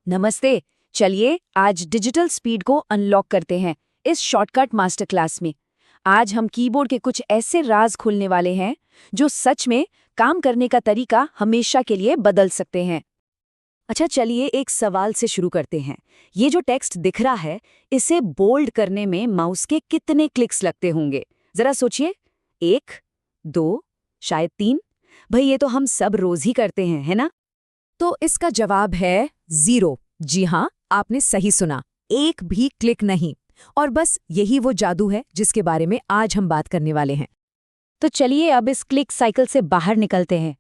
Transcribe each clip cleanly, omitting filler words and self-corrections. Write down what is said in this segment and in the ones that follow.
नमस्ते। चलिए आज डिजिटल स्पीड को अनलॉक करते हैं इस शॉर्टकट मास्टर क्लास में। आज हम कीबोर्ड के कुछ ऐसे राज खोलने वाले हैं जो सच में काम करने का तरीका हमेशा के लिए बदल सकते हैं। अच्छा, चलिए एक सवाल से शुरू करते हैं। ये जो टेक्स्ट दिख रहा है, इसे बोल्ड करने में माउस के कितने क्लिक्स लगते होंगे? जरा सोचिए। 1, 2, शायद 3। भाई ये तो हम सब रोज ही करते हैं, है ना? तो इसका जवाब है 0। जी हाँ, आपने सही सुना, एक भी क्लिक नहीं। और बस यही वो जादू है जिसके बारे में आज हम बात करने वाले हैं। तो चलिए अब इस क्लिक साइकिल से बाहर निकलते हैं।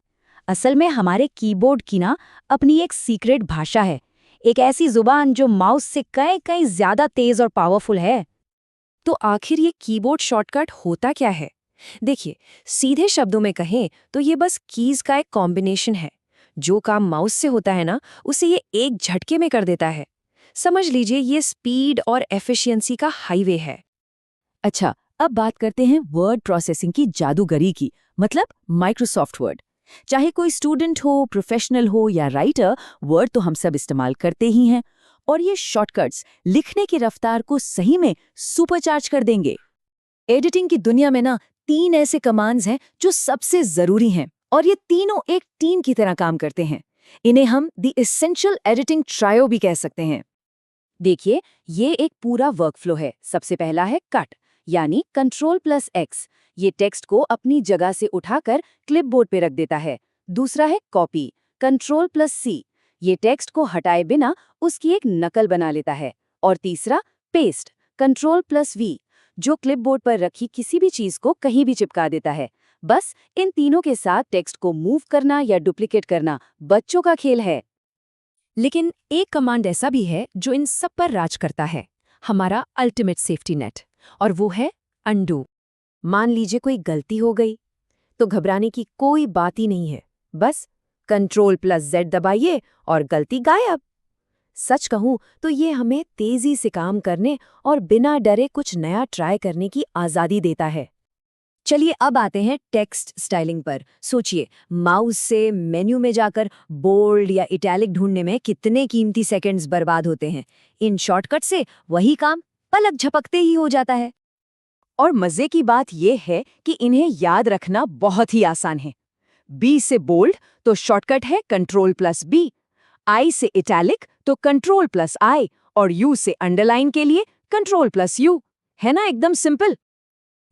असल में हमारे कीबोर्ड की ना अपनी एक सीक्रेट भाषा है, एक ऐसी जुबान जो माउस से कहीं कहीं ज्यादा तेज और पावरफुल है। तो आखिर ये कीबोर्ड शॉर्टकट होता क्या है? देखिए, सीधे शब्दों में कहें तो ये बस कीज का एक कॉम्बिनेशन है। जो काम माउस से होता है ना, उसे ये एक झटके में कर देता है। समझ लीजिए ये स्पीड और एफिशिएंसी का हाईवे है। अच्छा, अब बात करते हैं वर्ड प्रोसेसिंग की जादूगरी की, मतलब माइक्रोसॉफ्ट वर्ड। चाहे कोई स्टूडेंट हो, प्रोफेशनल हो या राइटर, वर्ड तो हम सब इस्तेमाल करते ही हैं। और ये शॉर्टकट्स लिखने की रफ्तार को सही में सुपरचार्ज कर देंगे। एडिटिंग की दुनिया में ना 3 ऐसे कमांड्स हैं जो सबसे जरूरी हैं, और ये तीनों एक टीम की तरह काम करते हैं। इन्हें हम द एसेंशियल एडिटिंग ट्रायो भी कह सकते हैं। देखिए, ये एक पूरा वर्कफ्लो है। सबसे पहला है कट, यानी Ctrl+X। ये टेक्स्ट को अपनी जगह से उठाकर क्लिपबोर्ड पे रख देता है। दूसरा है कॉपी, Ctrl+C। ये टेक्स्ट को हटाए बिना उसकी एक नकल बना लेता है। और तीसरा पेस्ट, Ctrl+V, जो क्लिपबोर्ड पर रखी किसी भी चीज को कहीं भी चिपका देता है। बस इन तीनों के साथ टेक्स्ट को मूव करना या डुप्लीकेट करना बच्चों का खेल है। लेकिन एक कमांड ऐसा भी है जो इन सब पर राज करता है, हमारा अल्टीमेट सेफ्टी नेट, और वो है अनडू। मान लीजिए कोई गलती हो गई, तो घबराने की कोई बात ही नहीं है। बस Ctrl+Z दबाइए और गलती गायब। सच कहूं तो ये हमें तेजी से काम करने और बिना डरे कुछ नया ट्राई करने की आज़ादी देता है। चलिए अब आते हैं टेक्स्ट स्टाइलिंग पर। सोचिए, माउस से मेन्यू में जाकर बोल्ड या इटैलिक ढूंढने में कितने कीमती सेकंड्स बर्बाद होते हैं। इन शॉर्टकट से वही काम पलक झपकते ही हो जाता है। और मजे की बात यह है कि इन्हें याद रखना बहुत ही आसान है। बी से बोल्ड तो शॉर्टकट है Ctrl+B, आई से इटैलिक तो Ctrl+I, और यू से अंडरलाइन के लिए Ctrl+U। है ना एकदम सिंपल।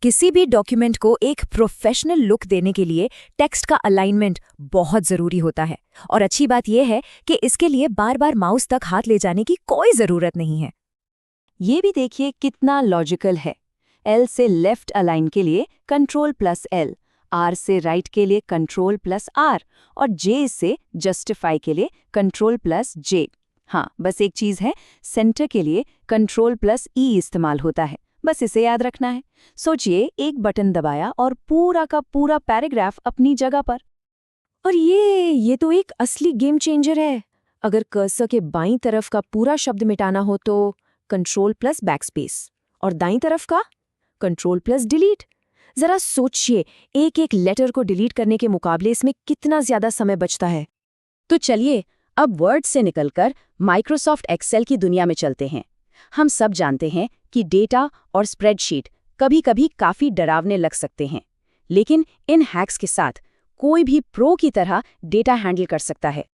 किसी भी डॉक्यूमेंट को एक प्रोफेशनल लुक देने के लिए टेक्स्ट का अलाइनमेंट बहुत जरूरी होता है। और अच्छी बात यह है कि इसके लिए बार बार माउस तक हाथ ले जाने की कोई जरूरत नहीं है। ये भी देखिए कितना लॉजिकल है। एल से लेफ्ट अलाइन के लिए Ctrl+L, आर से राइट के लिए Ctrl+R, और जे से जस्टिफाई के लिए Ctrl+J। हाँ, बस एक चीज है, सेंटर के लिए Ctrl+E इस्तेमाल होता है। बस इसे याद रखना है। सोचिए, एक बटन दबाया और पूरा का पूरा पैराग्राफ अपनी जगह पर। और ये तो एक असली गेम चेंजर है। अगर कर्सर के बाईं तरफ का पूरा शब्द मिटाना हो तो Ctrl+Backspace, और दाईं तरफ का Ctrl+Delete। जरा सोचिए, एक एक लेटर को डिलीट करने के मुकाबले इसमें कितना ज्यादा समय बचता है। तो चलिए अब वर्ड से निकलकर माइक्रोसॉफ्ट एक्सेल की दुनिया में चलते हैं। हम सब जानते हैं कि डेटा और स्प्रेडशीट कभी-कभी काफी डरावने लग सकते हैं, लेकिन इन हैक्स के साथ कोई भी प्रो की तरह डेटा हैंडल कर सकता है।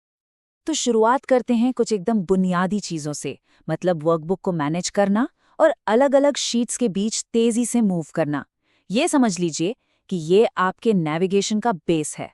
तो शुरुआत करते हैं कुछ एकदम बुनियादी चीजों से, मतलब वर्कबुक को मैनेज करना और अलग-अलग शीट्स के बीच तेजी से मूव करना। ये समझ लीजिए कि ये आपके नेविगेशन का बेस है।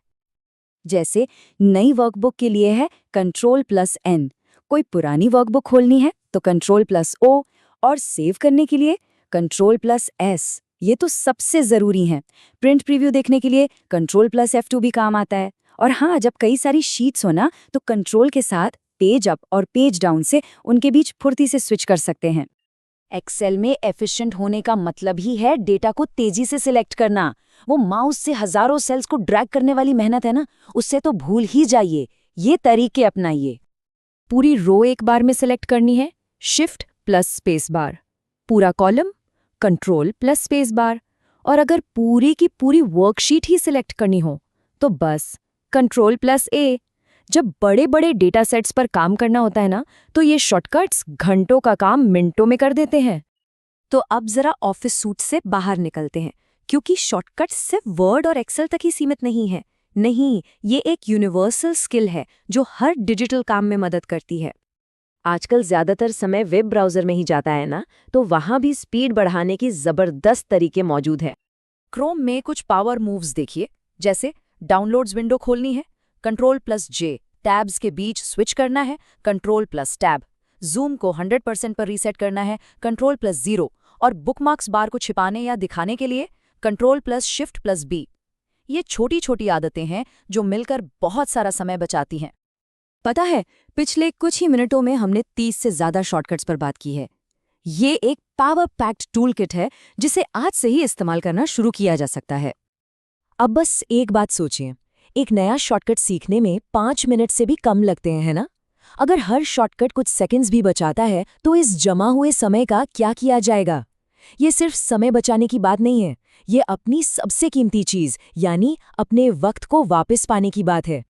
जैसे नई वर्कबुक के लिए है Ctrl+N, कोई पुरानी वर्कबुक खोलनी है तो Ctrl+O, और सेव करने के लिए Ctrl+S। ये तो सबसे जरूरी है। प्रिंट प्रीव्यू देखने के लिए Ctrl+F2 भी काम आता है। और हाँ, जब कई सारी शीट्स हो ना, तो कंट्रोल के साथ पेज अप और पेज डाउन से उनके बीच फुर्ती से स्विच कर सकते हैं। एक्सेल में एफिशिएंट होने का मतलब ही है डेटा को तेजी से सिलेक्ट करना। वो माउस से हजारों सेल्स को ड्रैग करने वाली मेहनत है ना, उससे तो भूल ही जाइए। ये तरीके अपनाइए। पूरी रो एक बार में सिलेक्ट करनी है, Shift+Spacebar। पूरा कॉलम Ctrl+Spacebar। और अगर पूरी की पूरी वर्कशीट ही सिलेक्ट करनी हो तो बस Ctrl+A। जब बड़े बड़े डेटा सेट्स पर काम करना होता है ना, तो ये शॉर्टकट्स घंटों का काम मिनटों में कर देते हैं। तो अब जरा ऑफिस सूट से बाहर निकलते हैं, क्योंकि शॉर्टकट सिर्फ वर्ड और एक्सेल तक ही सीमित नहीं है। नहीं, ये एक यूनिवर्सल स्किल है जो हर डिजिटल काम में मदद करती है। आजकल ज्यादातर समय वेब ब्राउजर में ही जाता है ना, तो वहां भी स्पीड बढ़ाने की जबरदस्त तरीके मौजूद है। क्रोम में कुछ पावर मूव्स देखिए, जैसे डाउनलोड्स विंडो खोलनी है, Ctrl+J, टैब्स के बीच स्विच करना है, Ctrl+Tab, जूम को 100% पर रीसेट करना है, Ctrl+0, और बुकमार्क्स बार को छिपाने या दिखाने के लिए Ctrl+Shift+B। ये छोटी छोटी आदतें हैं जो मिलकर बहुत सारा समय बचाती हैं। पता है, पिछले कुछ ही मिनटों में हमने 30 से ज्यादा शॉर्टकट्स पर बात की है। ये एक पावर पैक्ड टूल किट है जिसे आज से ही इस्तेमाल करना शुरू किया जा सकता है। अब बस एक बात सोचिए, एक नया शॉर्टकट सीखने में 5 मिनट से भी कम लगते हैं, है ना? अगर हर शॉर्टकट कुछ सेकंड्स भी बचाता है, तो इस जमा हुए समय का क्या किया जाएगा? ये सिर्फ समय बचाने की बात नहीं है, ये अपनी सबसे कीमती चीज यानी अपने वक्त को वापस पाने की बात है।